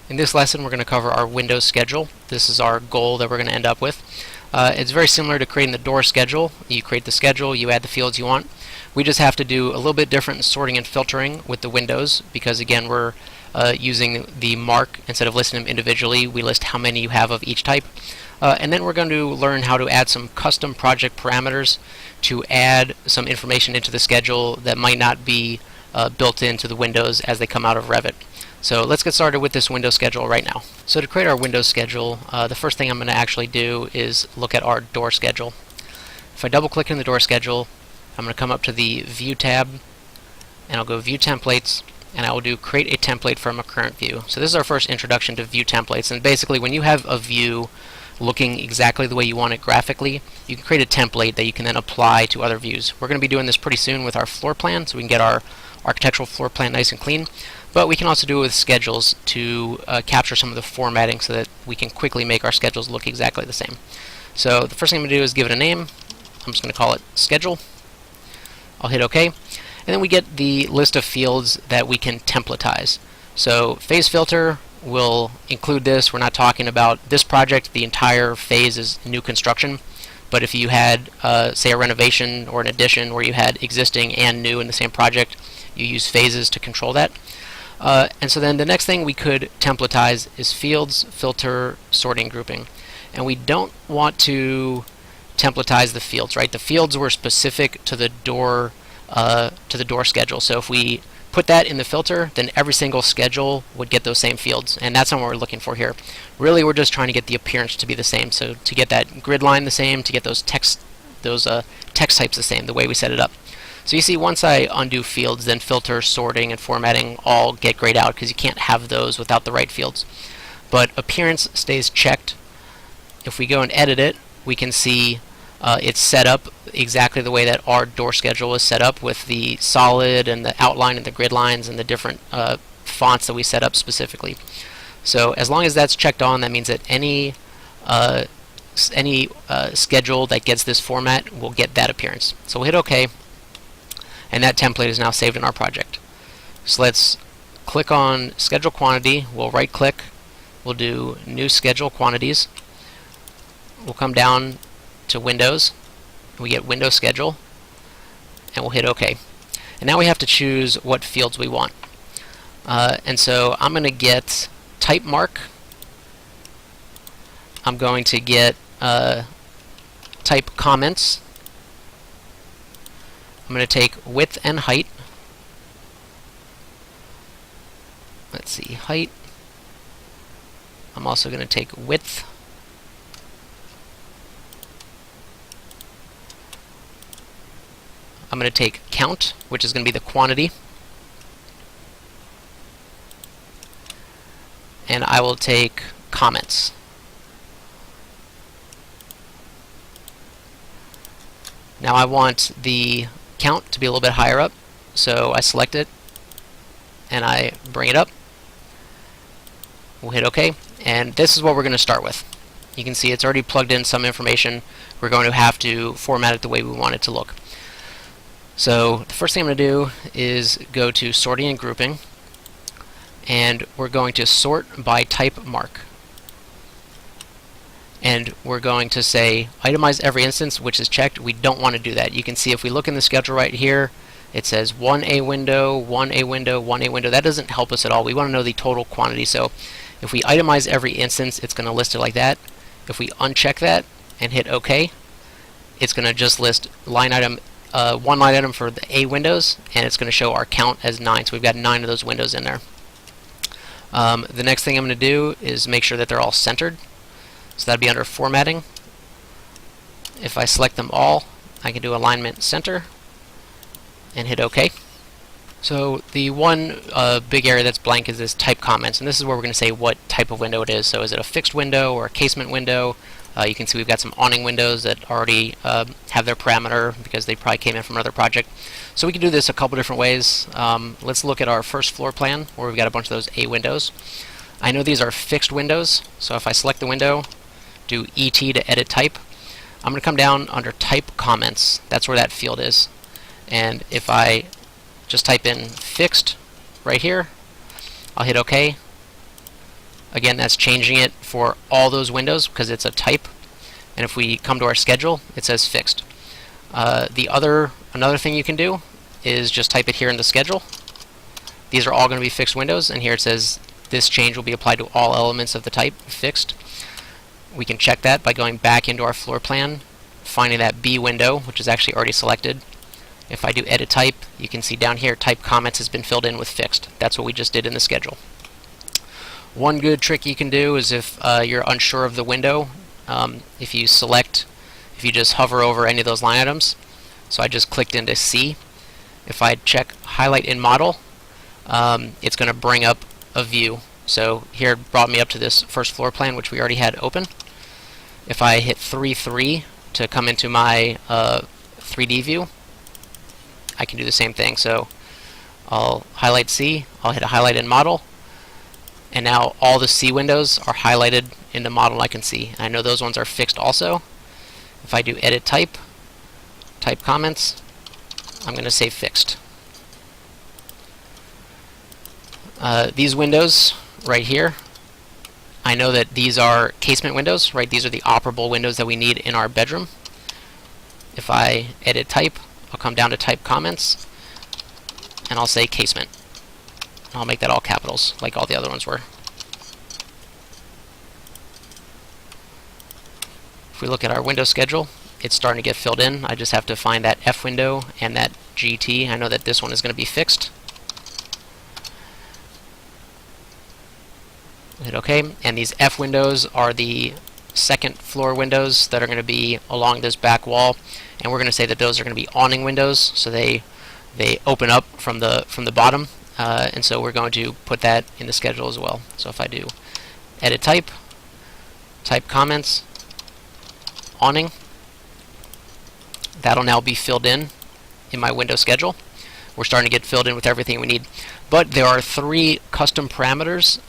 In this lesson we're going to cover our window schedule. This is our goal that we're going to end up with. It's very similar to creating the door schedule. You create the schedule, you add the fields you want. We just have to do a little bit different in sorting and filtering with the windows because again we're using the mark instead of listing them individually. We list how many you have of each type. And then we're going to learn how to add some custom project parameters to add some information into the schedule that might not be built into the windows as they come out of Revit. So let's get started with this window schedule right now. So to create our window schedule, the first thing I'm going to actually do is look at our door schedule. If I double click in the door schedule, I'm going to come up to the View tab and I'll go View Templates, and I will do Create a Template from a Current View. So this is our first introduction to view templates, and basically when you have a view looking exactly the way you want it graphically, you can create a template that you can then apply to other views. We're going to be doing this pretty soon with our floor plan, so we can get our architectural floor plan nice and clean. But we can also do it with schedules to capture some of the formatting so that we can quickly make our schedules look exactly the same. So the first thing I'm going to do is give it a name. I'm just going to call it Schedule. I'll hit OK. And then we get the list of fields that we can templatize. So phase filter will include this. We're not talking about this project. The entire phase is new construction. But if you had, say, a renovation or an addition where you had existing and new in the same project, you use phases to control that. And so then the next thing we could templatize is fields, filter, sorting, grouping. And we don't want to templatize the fields, right? The fields were specific to the door schedule. So if we put that in the filter, then every single schedule would get those same fields, and that's not what we're looking for here. Really, we're just trying to get the appearance to be the same. So to get that grid line the same, to get those text types the same, the way we set it up. So you see, once I undo fields, then filter, sorting, and formatting all get grayed out because you can't have those without the right fields. But appearance stays checked. If we go and edit it, we can see it's set up exactly the way that our door schedule is set up, with the solid and the outline and the grid lines and the different fonts that we set up specifically. So as long as that's checked on, that means that any schedule that gets this format will get that appearance. So we'll hit OK, and that template is now saved in our project. So let's click on Schedule Quantity. We'll right click. We'll do New Schedule Quantities. We'll come down to Windows. We get Window Schedule, and we'll hit OK. And now we have to choose what fields we want. And so I'm going to get Type Mark. I'm going to get Type Comments. I'm going to take Width and Height. Let's see, height. I'm also going to take width. I'm going to take count, which is going to be the quantity. And I will take comments. Now I want the count to be a little bit higher up, so I select it and I bring it up. We'll hit OK, and this is what we're going to start with. You can see it's already plugged in some information. We're going to have to format it the way we want it to look. So the first thing I'm going to do is go to Sorting and Grouping, and we're going to sort by type mark. And we're going to say itemize every instance, which is checked. We don't want to do that. You can see if we look in the schedule right here, it says 1A window, 1A window, 1A window. That doesn't help us at all. We want to know the total quantity. So if we itemize every instance, it's going to list it like that. If we uncheck that and hit OK, it's going to just list line item, one line item for the A windows, and it's going to show our count as 9. So we've got 9 of those windows in there. The next thing I'm going to do is make sure that they're all centered. So that'd be under Formatting. If I select them all, I can do Alignment Center and hit OK. So the one big area that's blank is this Type Comments, and this is where we're going to say what type of window it is. So is it a fixed window or a casement window? You can see we've got some awning windows that already have their parameter because they probably came in from another project. So we can do this a couple different ways. Let's look at our first floor plan where we've got a bunch of those A windows. I know these are fixed windows, so if I select the window, do ET to edit type, I'm going to come down under Type Comments. That's where that field is. And if I just type in fixed right here, I'll hit OK, Again, that's changing it for all those windows because it's a type. And if we come to our schedule, it says fixed. Another thing you can do is just type it here in the schedule. These are all going to be fixed windows, and here it says this change will be applied to all elements of the type fixed. We can check that by going back into our floor plan, finding that B window, which is actually already selected. If I do edit type, you can see down here type comments has been filled in with fixed. That's what we just did in the schedule. One good trick you can do is if you're unsure of the window, if you just hover over any of those line items. So I just clicked into C. If I check highlight in model, it's going to bring up a view. So here it brought me up to this first floor plan, which we already had open. If I hit 3 to come into my 3D view, I can do the same thing. So I'll highlight C, I'll hit a highlight in model, and now all the C windows are highlighted in the model I can see. I know those ones are fixed also. If I do edit type, type comments, I'm going to say fixed. These windows right here, I know that these are casement windows, right? These are the operable windows that we need in our bedroom. If I edit type, I'll come down to type comments, and I'll say casement. I'll make that all capitals, like all the other ones were. If we look at our window schedule, it's starting to get filled in. I just have to find that F window and that GT. I know that this one is going to be fixed. Hit OK, and these F windows are the second floor windows that are going to be along this back wall, and we're going to say that those are going to be awning windows, so they open up from the bottom, and so we're going to put that in the schedule as well. So if I do edit type, type comments, awning, that'll now be filled in my window schedule. We're starting to get filled in with everything we need, but there are 3 custom parameters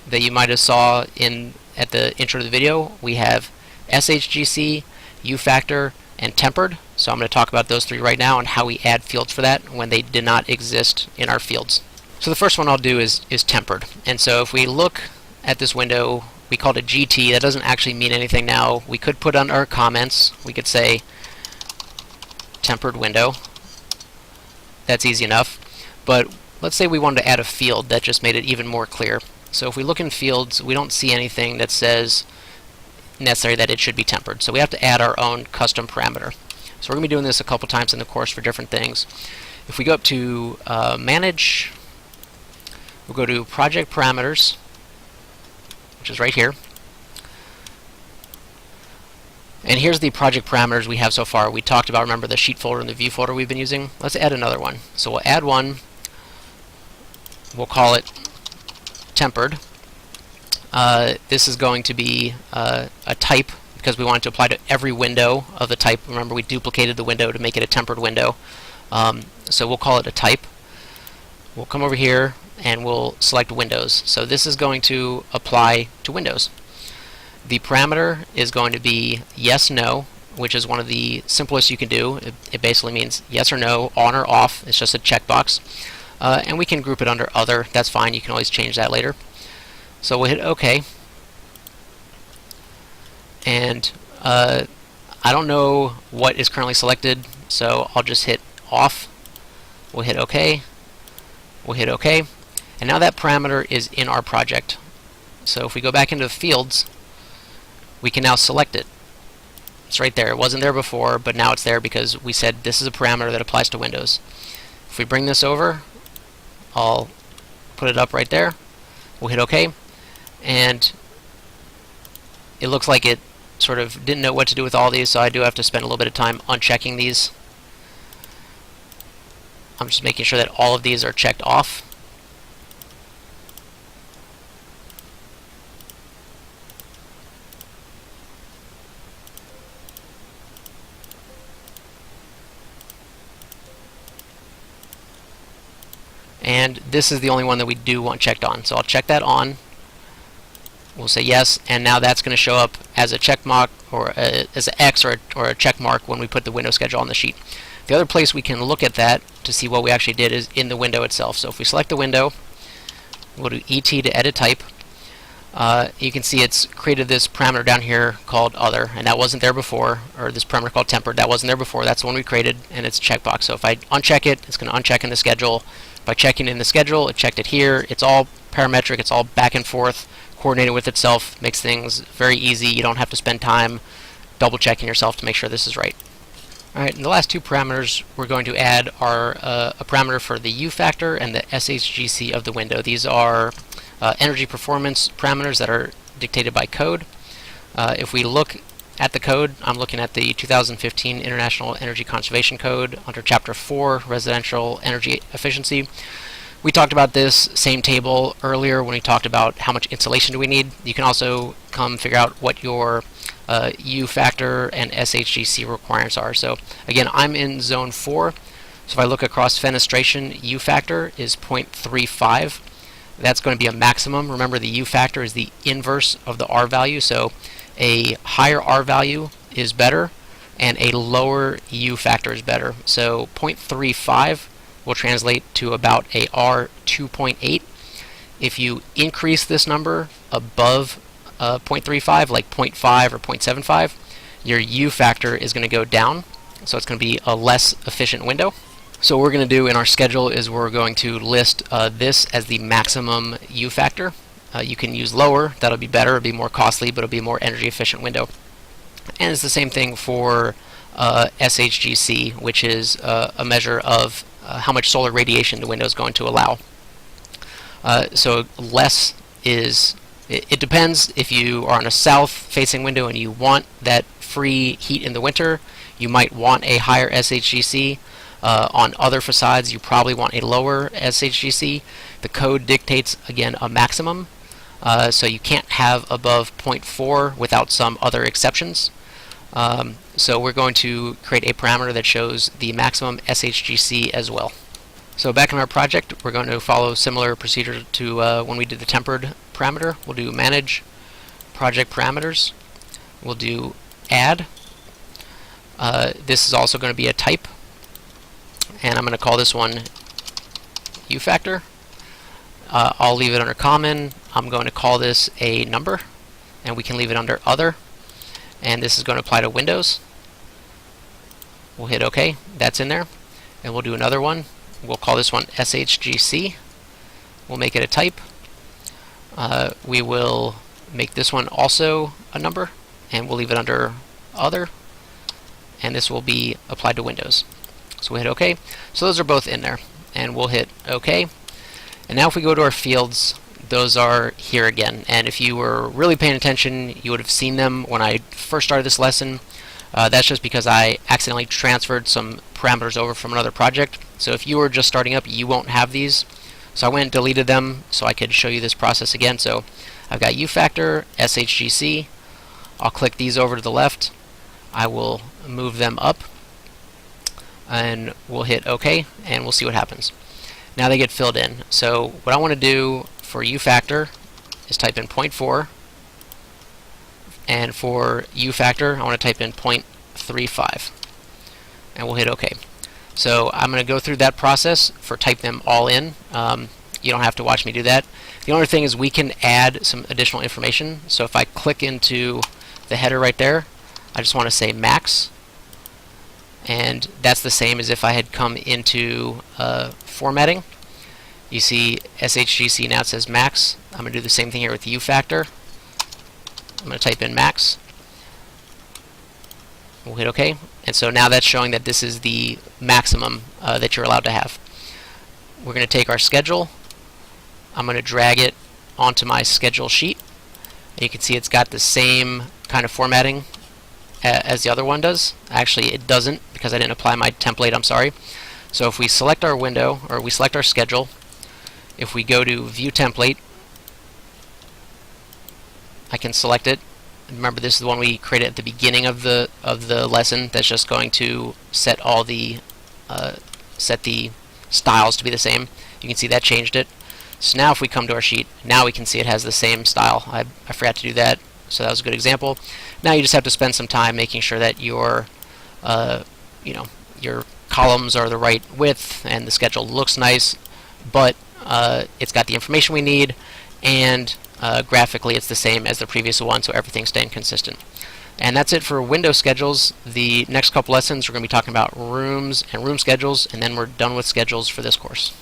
that you might have saw at the intro to the video. We have SHGC, U-factor, and tempered. So I'm going to talk about those 3 right now and how we add fields for that when they did not exist in our fields. So the first one I'll do is tempered. And so if we look at this window, we called it GT. That doesn't actually mean anything now. We could put on our comments, we could say tempered window. That's easy enough. But let's say we wanted to add a field that just made it even more clear. So if we look in fields, we don't see anything that says necessary that it should be tempered. So we have to add our own custom parameter. So we're going to be doing this a couple times in the course for different things. If we go up to Manage, we'll go to Project Parameters, which is right here. And here's the project parameters we have so far. We talked about, remember, the sheet folder and the view folder we've been using. Let's add another one. So we'll add one. We'll call it tempered. This is going to be a type because we want it to apply to every window of the type. Remember, we duplicated the window to make it a tempered window. So we'll call it a type. We'll come over here and we'll select Windows. So this is going to apply to Windows. The parameter is going to be yes, no, which is one of the simplest you can do. It basically means yes or no, on or off. It's just a checkbox. And we can group it under other. That's fine. You can always change that later. So we'll hit OK. And I don't know what is currently selected, so I'll just hit off. We'll hit OK. We'll hit OK. And now that parameter is in our project. So if we go back into the fields, we can now select it. It's right there. It wasn't there before, but now it's there because we said this is a parameter that applies to Windows. If we bring this over, I'll put it up right there. We'll hit OK. And it looks like it sort of didn't know what to do with all these, so I do have to spend a little bit of time unchecking these. I'm just making sure that all of these are checked off. And this is the only one that we do want checked on. So I'll check that on. We'll say yes, and now that's going to show up as a check mark or as an X or a check mark when we put the window schedule on the sheet. The other place we can look at that to see what we actually did is in the window itself. So if we select the window, we'll do ET to edit type. You can see it's created this parameter down here called other, and that wasn't there before, or this parameter called tempered, that wasn't there before. That's the one we created, and it's a checkbox. So if I uncheck it, it's going to uncheck in the schedule. By checking in the schedule, it checked it here. It's all parametric, it's all back and forth, coordinated with itself, makes things very easy. You don't have to spend time double checking yourself to make sure this is right. Alright, and the last two parameters we're going to add are a parameter for the U factor and the SHGC of the window. These are energy performance parameters that are dictated by code. If we look at the code, I'm looking at the 2015 International Energy Conservation Code under Chapter 4, Residential Energy Efficiency. We talked about this same table earlier when we talked about how much insulation do we need. You can also come figure out what your U factor and SHGC requirements are. So again, I'm in zone 4. So if I look across fenestration, U factor is 0.35. That's going to be a maximum. Remember, the U factor is the inverse of the R value. So a higher R value is better and a lower U factor is better. So 0.35 will translate to about a R 2.8. If you increase this number above 0.35, like 0.5 or 0.75, your U factor is going to go down, so it's going to be a less efficient window. So what we're going to do in our schedule is we're going to list this as the maximum U factor. You can use lower, that'll be better, it'll be more costly, but it'll be a more energy efficient window. And it's the same thing for SHGC, which is a measure of how much solar radiation the window is going to allow. So less is, it depends. If you are on a south-facing window and you want that free heat in the winter, you might want a higher SHGC. On other facades, you probably want a lower SHGC. The code dictates, again, a maximum. So you can't have above 0.4 without some other exceptions. So we're going to create a parameter that shows the maximum SHGC as well. So back in our project, we're going to follow similar procedure to when we did the tempered parameter. We'll do manage project parameters. We'll do add. This is also going to be a type, and I'm going to call this one U factor. I'll leave it under common. I'm going to call this a number, and we can leave it under other. And this is going to apply to windows. We'll hit OK. That's in there. And we'll do another one. We'll call this one SHGC. We'll make it a type. We will make this one also a number, and we'll leave it under other. And this will be applied to windows. So we'll hit OK. So those are both in there. And we'll hit OK. And now if we go to our fields, those are here again. And if you were really paying attention, you would have seen them when I first started this lesson. That's just because I accidentally transferred some parameters over from another project. So if you were just starting up, you won't have these. So I went and deleted them so I could show you this process again. So I've got U factor, SHGC. I'll click these over to the left. I will move them up, and we'll hit OK, and we'll see what happens. Now they get filled in. So what I want to do for U factor is type in 0.4, and for U factor I want to type in 0.35, and we'll hit OK. So I'm going to go through that process for type them all in. You don't have to watch me do that. The only thing is we can add some additional information. So if I click into the header right there, I just want to say max, and that's the same as if I had come into formatting. You see SHGC now it says max. I'm going to do the same thing here with U factor. I'm going to type in max. We'll hit OK. And so now that's showing that this is the maximum that you're allowed to have. We're going to take our schedule. I'm going to drag it onto my schedule sheet. And you can see it's got the same kind of formatting as the other one does. Actually, it doesn't because I didn't apply my template. I'm sorry. So if we select our window, or we select our schedule, if we go to View Template, I can select it. Remember, this is the one we created at the beginning of the lesson. That's just going to set all the set the styles to be the same. You can see that changed it. So now if we come to our sheet, now we can see it has the same style. I forgot to do that, so that was a good example. Now you just have to spend some time making sure that your your columns are the right width and the schedule looks nice, but it's got the information we need, and graphically it's the same as the previous one, so everything's staying consistent. And that's it for window schedules. The next couple lessons we're going to be talking about rooms and room schedules, and then we're done with schedules for this course.